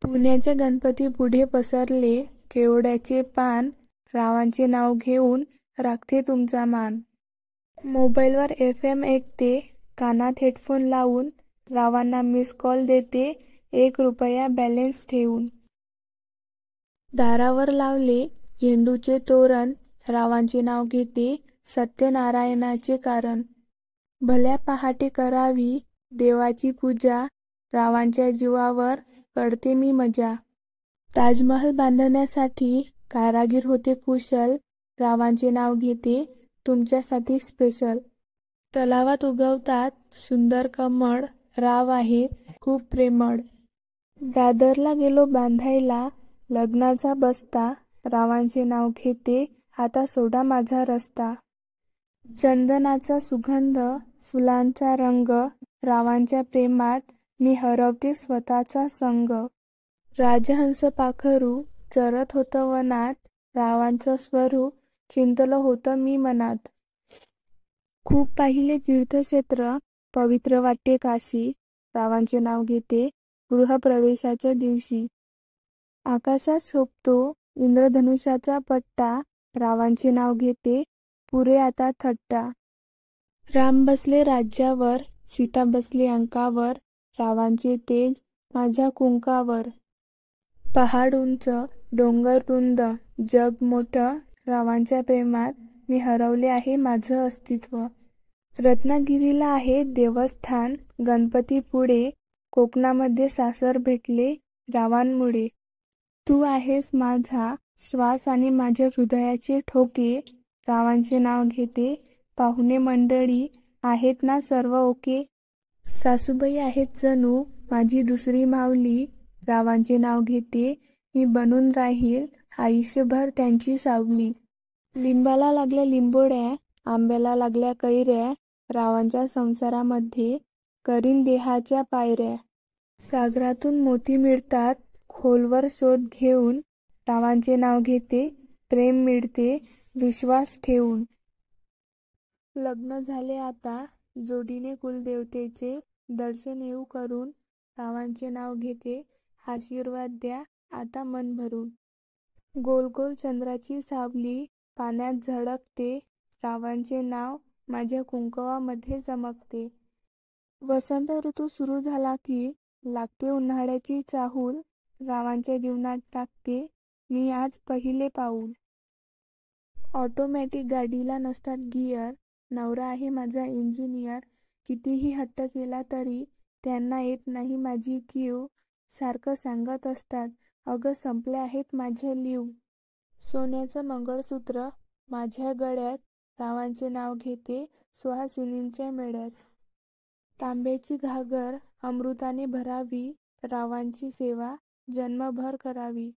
पुण्याच्या गणपती पुढे पसरले केवड्याचे पान, रावांचे नाव घेऊन राखते तुमचा मान. मोबाईलवर FM ऐकते, कानात हेडफोन लावून रावांना मिस कॉल देते, ₹1 बॅलन्स ठेवून. दारावर लावले झेंडूचे तोरण, रावांचे नाव घेते, सत्यनारायणाचे कारण. भल्या पहाटे करावी देवाची पूजा, रावांच्या जीवावर करते मी मजा. ताजमहल बांधण्यासाठी कारागीर होते कुशल, रावांचे नाव घेते तुमच्यासाठी स्पेशल. तलावात उगवतात सुंदर कमळ, राव आहेत खूप प्रेमळ. दादरला गेलो बांधायला लग्नाचा बस्ता, रावांचे नाव घेते आता सोडा माझा रस्ता. चंदनाचा सुगंध, फुलांचा रंग, रावांच्या प्रेमात मी हरवते स्वतःचा संग. राजहंस पाखरू चरत होतं वनात, रावांचं स्वरूप चिंतलं होतं मी मनात. खूप पाहिले तीर्थक्षेत्र, पवित्र वाटते काशी, रावांचे नाव घेते गृहप्रवेशाच्या दिवशी. आकाशात शोभतो इंद्रधनुष्याचा पट्टा, रावांचे नाव घेते पुरे आता थट्टा. राम बसले राज्यावर, सीता बसली अंकावर, रावांचे तेज माझ्या कुंकावर. पहाड उंच, डोंगर रुंद, जग मोठं, रावांच्या प्रेमात मी हरवले आहे माझं अस्तित्व. रत्नागिरीला आहे देवस्थान, गणपती पुढे कोकणामध्ये सासर भेटले रावांमुळे. तू आहेस माझा श्वास आणि माझ्या हृदयाचे ठोके, रावांचे नाव घेते पाहुणे मंडळी आहेत ना सर्व ओके. सासूबाई आहेत जणू माझी दुसरी माऊली, रावांचे नाव घेते मी बनून राहील आयुष्यभर त्यांची सावली. लिंबाला लागल्या लिंबोळ्या, आंब्याला लागल्या कैऱ्या, रावांच्या संसारामध्ये करीन देहाच्या पायऱ्या. सागरातून मोती मिळतात खोलवर शोध घेऊन, रावांचे नाव घेते प्रेम मिळते विश्वास ठेवून. लग्न झाले आता जोडीने कुलदेवतेचे, दर्शन येऊ करून, रावांचे नाव घेते आशीर्वाद द्या आता मन भरून. गोल गोल चंद्राची सावली पाण्यात झळकते, रावांचे नाव माझ्या कुंकवामध्ये चमकते. वसंत ऋतू सुरू झाला की लागते उन्हाळ्याची चाहूल, रावांच्या जीवनात टाकते मी आज पहिले पाऊल. ऑटोमॅटिक गाडीला नसतात गिअर, नवरा आहे माझा इंजिनियर, कितीही हट्ट केला तरी त्यांना येत नाही माझी कीव. सारखं सांगत असतात अगं संपले आहेत माझे लीव. सोन्याचं मंगळसूत्र माझ्या गळ्यात, रावांचे नाव घेते सुहासिनींच्या मेळ्यात. तांब्याची घागर अमृताने भरावी, रावांची सेवा जन्मभर करावी.